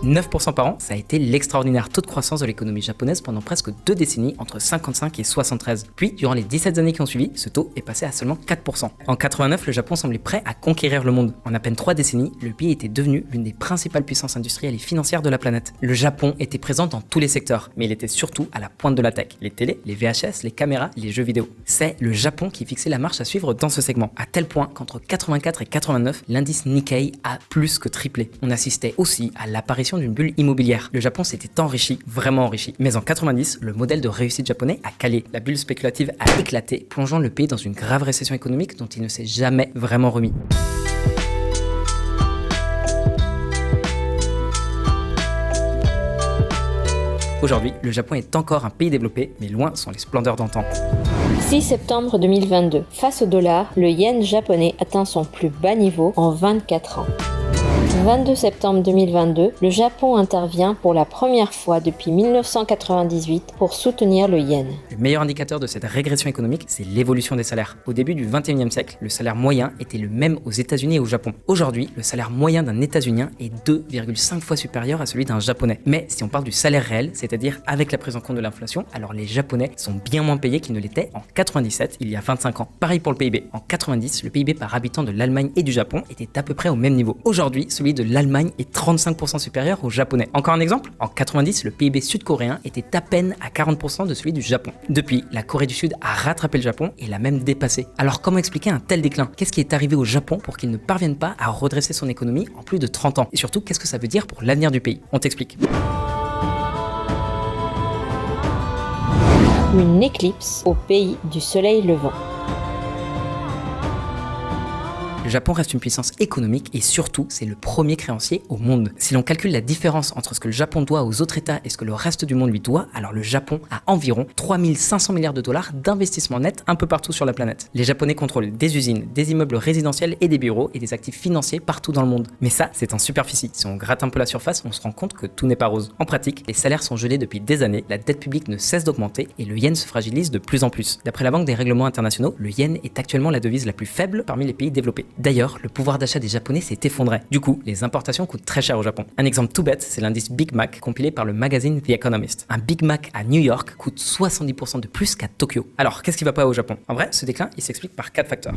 9% par an, ça a été l'extraordinaire taux de croissance de l'économie japonaise pendant presque 2 décennies, entre 55 et 73. Puis, durant les 17 années qui ont suivi, ce taux est passé à seulement 4%. En 89, le Japon semblait prêt à conquérir le monde. En à peine 3 décennies, le pays était devenu l'une des principales puissances industrielles et financières de la planète. Le Japon était présent dans tous les secteurs, mais il était surtout à la pointe de la tech. Les télés, les VHS, les caméras, les jeux vidéo. C'est le Japon qui fixait la marche à suivre dans ce segment, à tel point qu'entre 84 et 89, l'indice Nikkei a plus que triplé. On assistait aussi à l'apparition d'une bulle immobilière. Le Japon s'était enrichi, vraiment enrichi. Mais en 90, le modèle de réussite japonais a calé. La bulle spéculative a éclaté, plongeant le pays dans une grave récession économique dont il ne s'est jamais vraiment remis. Aujourd'hui, le Japon est encore un pays développé, mais loin sont les splendeurs d'antan. 6 septembre 2022. Face au dollar, le yen japonais atteint son plus bas niveau en 24 ans. 22 septembre 2022, le Japon intervient pour la première fois depuis 1998 pour soutenir le yen. Le meilleur indicateur de cette régression économique, c'est l'évolution des salaires. Au début du 21e siècle, le salaire moyen était le même aux États-Unis et au Japon. Aujourd'hui, le salaire moyen d'un États-Unien est 2,5 fois supérieur à celui d'un Japonais. Mais si on parle du salaire réel, c'est-à-dire avec la prise en compte de l'inflation, alors les Japonais sont bien moins payés qu'ils ne l'étaient en 97, il y a 25 ans. Pareil pour le PIB. En 90, le PIB par habitant de l'Allemagne et du Japon était à peu près au même niveau. Aujourd'hui, celui de l'Allemagne est 35% supérieur au japonais. Encore un exemple, en 90, le PIB sud-coréen était à peine à 40% de celui du Japon. Depuis, la Corée du Sud a rattrapé le Japon et l'a même dépassé. Alors comment expliquer un tel déclin? Qu'est-ce qui est arrivé au Japon pour qu'il ne parvienne pas à redresser son économie en plus de 30 ans? Et surtout, qu'est-ce que ça veut dire pour l'avenir du pays? On t'explique. Une éclipse au pays du soleil levant. Le Japon reste une puissance économique et surtout, c'est le premier créancier au monde. Si l'on calcule la différence entre ce que le Japon doit aux autres États et ce que le reste du monde lui doit, alors le Japon a environ 3500 milliards de dollars d'investissement net un peu partout sur la planète. Les Japonais contrôlent des usines, des immeubles résidentiels et des bureaux et des actifs financiers partout dans le monde. Mais ça, c'est en superficie. Si on gratte un peu la surface, on se rend compte que tout n'est pas rose. En pratique, les salaires sont gelés depuis des années, la dette publique ne cesse d'augmenter et le yen se fragilise de plus en plus. D'après la Banque des règlements internationaux, le yen est actuellement la devise la plus faible parmi les pays développés. D'ailleurs, le pouvoir d'achat des Japonais s'est effondré. Du coup, les importations coûtent très cher au Japon. Un exemple tout bête, c'est l'indice Big Mac compilé par le magazine The Economist. Un Big Mac à New York coûte 70% de plus qu'à Tokyo. Alors, qu'est-ce qui va pas au Japon? En vrai, ce déclin, il s'explique par 4 facteurs.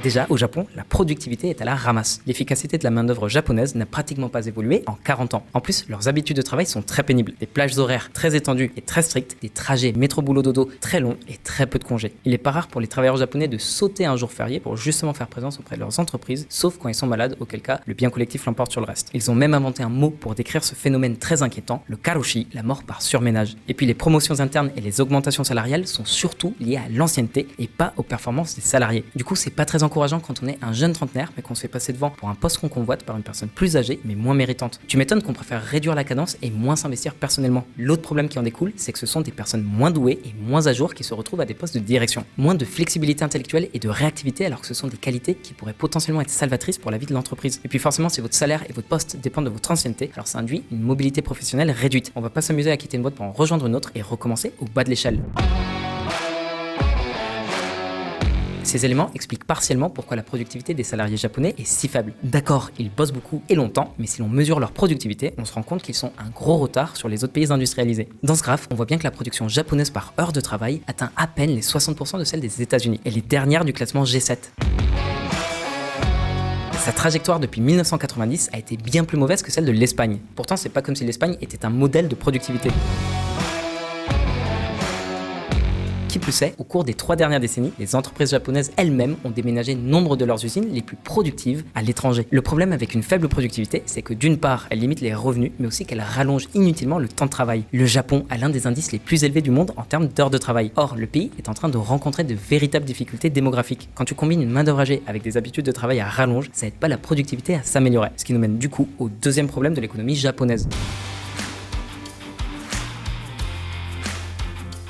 Déjà, au Japon, la productivité est à la ramasse. L'efficacité de la main-d'œuvre japonaise n'a pratiquement pas évolué en 40 ans. En plus, leurs habitudes de travail sont très pénibles. Des plages horaires très étendues et très strictes, des trajets métro-boulot-dodo très longs et très peu de congés. Il est pas rare pour les travailleurs japonais de sauter un jour férié pour justement faire présence auprès de leurs entreprises, sauf quand ils sont malades, auquel cas le bien collectif l'emporte sur le reste. Ils ont même inventé un mot pour décrire ce phénomène très inquiétant, le karoshi, la mort par surménage. Et puis les promotions internes et les augmentations salariales sont surtout liées à l'ancienneté et pas aux performances des salariés. Du coup, c'est pas très encourageant quand on est un jeune trentenaire mais qu'on se fait passer devant pour un poste qu'on convoite par une personne plus âgée mais moins méritante. Tu m'étonnes qu'on préfère réduire la cadence et moins s'investir personnellement. L'autre problème qui en découle, c'est que ce sont des personnes moins douées et moins à jour qui se retrouvent à des postes de direction. Moins de flexibilité intellectuelle et de réactivité alors que ce sont des qualités qui pourraient potentiellement être salvatrices pour la vie de l'entreprise. Et puis forcément, si votre salaire et votre poste dépendent de votre ancienneté, alors ça induit une mobilité professionnelle réduite. On va pas s'amuser à quitter une boîte pour en rejoindre une autre et recommencer au bas de l'échelle. Ces éléments expliquent partiellement pourquoi la productivité des salariés japonais est si faible. D'accord, ils bossent beaucoup et longtemps, mais si l'on mesure leur productivité, on se rend compte qu'ils sont un gros retard sur les autres pays industrialisés. Dans ce graphe, on voit bien que la production japonaise par heure de travail atteint à peine les 60% de celle des États-Unis. Elle est dernière du classement G7. Sa trajectoire depuis 1990 a été bien plus mauvaise que celle de l'Espagne. Pourtant, c'est pas comme si l'Espagne était un modèle de productivité. Qui plus est, au cours des 3 dernières décennies, les entreprises japonaises elles-mêmes ont déménagé nombre de leurs usines les plus productives à l'étranger. Le problème avec une faible productivité, c'est que d'une part, elle limite les revenus, mais aussi qu'elle rallonge inutilement le temps de travail. Le Japon a l'un des indices les plus élevés du monde en termes d'heures de travail. Or, le pays est en train de rencontrer de véritables difficultés démographiques. Quand tu combines une main-d'œuvre âgée avec des habitudes de travail à rallonge, ça aide pas la productivité à s'améliorer. Ce qui nous mène du coup au deuxième problème de l'économie japonaise.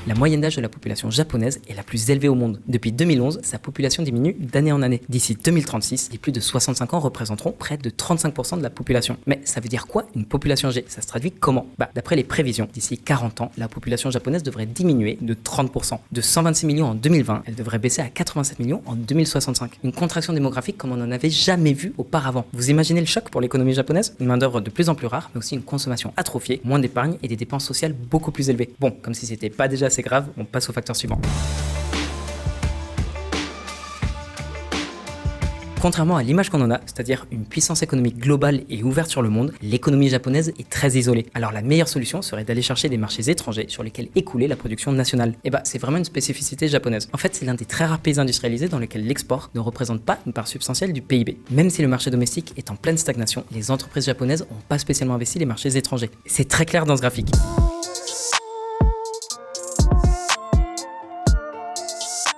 La moyenne d'âge de la population japonaise est la plus élevée au monde. Depuis 2011, sa population diminue d'année en année. D'ici 2036, les plus de 65 ans représenteront près de 35% de la population. Mais ça veut dire quoi une population âgée? Ça se traduit comment? D'après les prévisions, d'ici 40 ans, la population japonaise devrait diminuer de 30%. De 126 millions en 2020, elle devrait baisser à 87 millions en 2065. Une contraction démographique comme on n'en avait jamais vu auparavant. Vous imaginez le choc pour l'économie japonaise? Une main-d'œuvre de plus en plus rare, mais aussi une consommation atrophiée, moins d'épargne et des dépenses sociales beaucoup plus élevées. Bon, comme si c'était pas déjà assez grave, on passe au facteur suivant. Contrairement à l'image qu'on en a, c'est-à-dire une puissance économique globale et ouverte sur le monde, l'économie japonaise est très isolée. Alors la meilleure solution serait d'aller chercher des marchés étrangers sur lesquels écouler la production nationale. Et c'est vraiment une spécificité japonaise. En fait, c'est l'un des très rares pays industrialisés dans lesquels l'export ne représente pas une part substantielle du PIB. Même si le marché domestique est en pleine stagnation, les entreprises japonaises n'ont pas spécialement investi les marchés étrangers. C'est très clair dans ce graphique.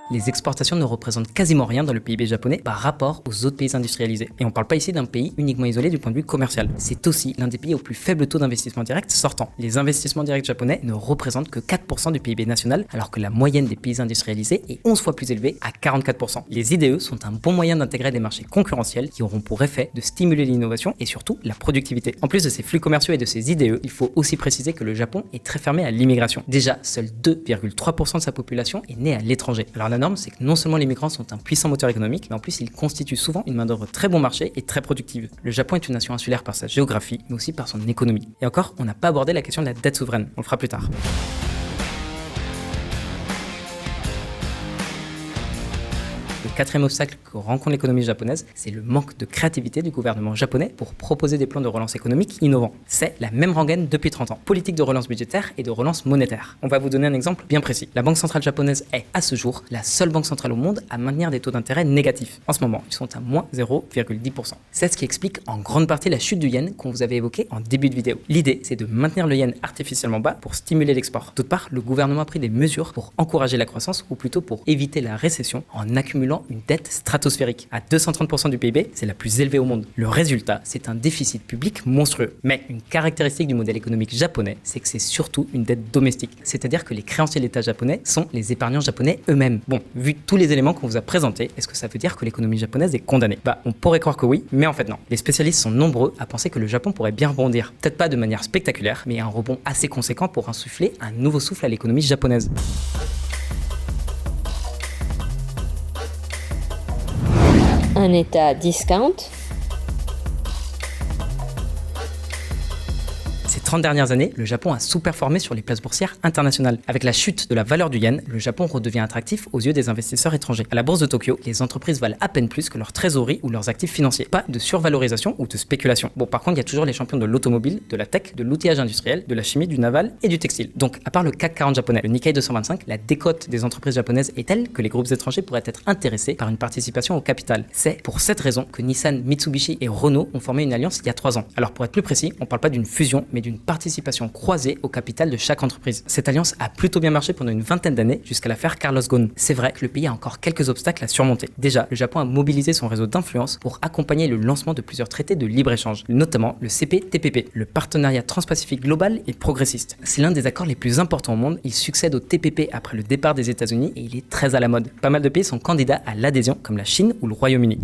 Les exportations ne représentent quasiment rien dans le PIB japonais par rapport aux autres pays industrialisés. Et on ne parle pas ici d'un pays uniquement isolé du point de vue commercial. C'est aussi l'un des pays au plus faible taux d'investissement direct sortant. Les investissements directs japonais ne représentent que 4% du PIB national, alors que la moyenne des pays industrialisés est 11 fois plus élevée à 44%. Les IDE sont un bon moyen d'intégrer des marchés concurrentiels qui auront pour effet de stimuler l'innovation et surtout la productivité. En plus de ces flux commerciaux et de ces IDE, il faut aussi préciser que le Japon est très fermé à l'immigration. Déjà, seul 2,3% de sa population est née à l'étranger. Alors la norme, c'est que non seulement les migrants sont un puissant moteur économique, mais en plus ils constituent souvent une main-d'œuvre très bon marché et très productive. Le Japon est une nation insulaire par sa géographie, mais aussi par son économie. Et encore, on n'a pas abordé la question de la dette souveraine, on le fera plus tard. Le quatrième obstacle que rencontre l'économie japonaise, c'est le manque de créativité du gouvernement japonais pour proposer des plans de relance économique innovants. C'est la même rengaine depuis 30 ans. Politique de relance budgétaire et de relance monétaire. On va vous donner un exemple bien précis. La Banque centrale japonaise est, à ce jour, la seule banque centrale au monde à maintenir des taux d'intérêt négatifs. En ce moment, ils sont à moins 0,10%. C'est ce qui explique en grande partie la chute du yen qu'on vous avait évoqué en début de vidéo. L'idée, c'est de maintenir le yen artificiellement bas pour stimuler l'export. D'autre part, le gouvernement a pris des mesures pour encourager la croissance ou plutôt pour éviter la récession en accumulant une dette stratosphérique. À 230% du PIB, c'est la plus élevée au monde. Le résultat, c'est un déficit public monstrueux. Mais une caractéristique du modèle économique japonais, c'est que c'est surtout une dette domestique. C'est-à-dire que les créanciers de l'État japonais sont les épargnants japonais eux-mêmes. Bon, vu tous les éléments qu'on vous a présentés, est-ce que ça veut dire que l'économie japonaise est condamnée? On pourrait croire que oui, mais en fait non. Les spécialistes sont nombreux à penser que le Japon pourrait bien rebondir. Peut-être pas de manière spectaculaire, mais un rebond assez conséquent pour insuffler un nouveau souffle à l'économie japonaise. Un État discount. Ces 30 dernières années, le Japon a sous-performé sur les places boursières internationales. Avec la chute de la valeur du yen, le Japon redevient attractif aux yeux des investisseurs étrangers. À la bourse de Tokyo, les entreprises valent à peine plus que leur trésorerie ou leurs actifs financiers. Pas de survalorisation ou de spéculation. Bon, par contre, il y a toujours les champions de l'automobile, de la tech, de l'outillage industriel, de la chimie, du naval et du textile. Donc, à part le CAC 40 japonais, le Nikkei 225, la décote des entreprises japonaises est telle que les groupes étrangers pourraient être intéressés par une participation au capital. C'est pour cette raison que Nissan, Mitsubishi et Renault ont formé une alliance il y a 3 ans. Alors, pour être plus précis, on parle pas d'une fusion, mais d'une participation croisée au capital de chaque entreprise. Cette alliance a plutôt bien marché pendant une vingtaine d'années jusqu'à l'affaire Carlos Ghosn. C'est vrai que le pays a encore quelques obstacles à surmonter. Déjà, le Japon a mobilisé son réseau d'influence pour accompagner le lancement de plusieurs traités de libre-échange, notamment le CPTPP, le partenariat transpacifique global et progressiste. C'est l'un des accords les plus importants au monde. Il succède au TPP après le départ des États-Unis et il est très à la mode. Pas mal de pays sont candidats à l'adhésion, comme la Chine ou le Royaume-Uni.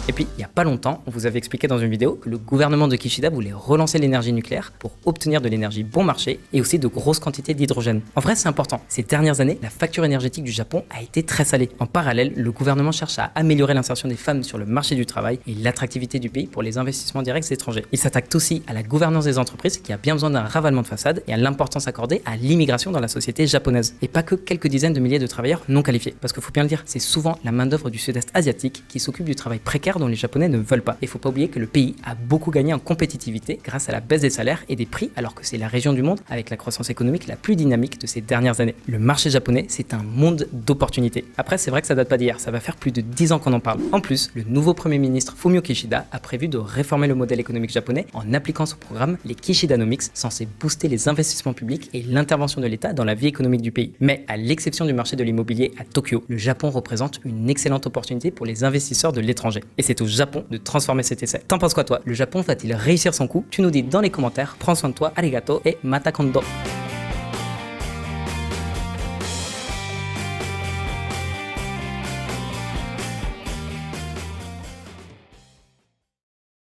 Et puis, il n'y a pas longtemps, on vous avait expliqué dans une vidéo que le gouvernement de Kishida voulait relancer l'énergie nucléaire pour obtenir de l'énergie bon marché et aussi de grosses quantités d'hydrogène. En vrai, c'est important. Ces dernières années, la facture énergétique du Japon a été très salée. En parallèle, le gouvernement cherche à améliorer l'insertion des femmes sur le marché du travail et l'attractivité du pays pour les investissements directs étrangers. Il s'attaque aussi à la gouvernance des entreprises qui a bien besoin d'un ravalement de façade et à l'importance accordée à l'immigration dans la société japonaise. Et pas que quelques dizaines de milliers de travailleurs non qualifiés. Parce qu'il faut bien le dire, c'est souvent la main-d'œuvre du sud-est asiatique qui s'occupe du travail précaire dont les Japonais ne veulent pas. Il faut pas oublier que le pays a beaucoup gagné en compétitivité grâce à la baisse des salaires et des prix, alors que c'est la région du monde avec la croissance économique la plus dynamique de ces dernières années. Le marché japonais, c'est un monde d'opportunités. Après, c'est vrai que ça date pas d'hier, ça va faire plus de 10 ans qu'on en parle. En plus, le nouveau premier ministre Fumio Kishida a prévu de réformer le modèle économique japonais en appliquant son programme les Kishidanomics, censé booster les investissements publics et l'intervention de l'État dans la vie économique du pays. Mais à l'exception du marché de l'immobilier à Tokyo, le Japon représente une excellente opportunité pour les investisseurs de l'étranger. Et c'est au Japon de transformer cet essai. T'en penses quoi toi? Le Japon va-t-il réussir son coup? Tu nous dis dans les commentaires. Prends soin de toi, arigato et mata kondo.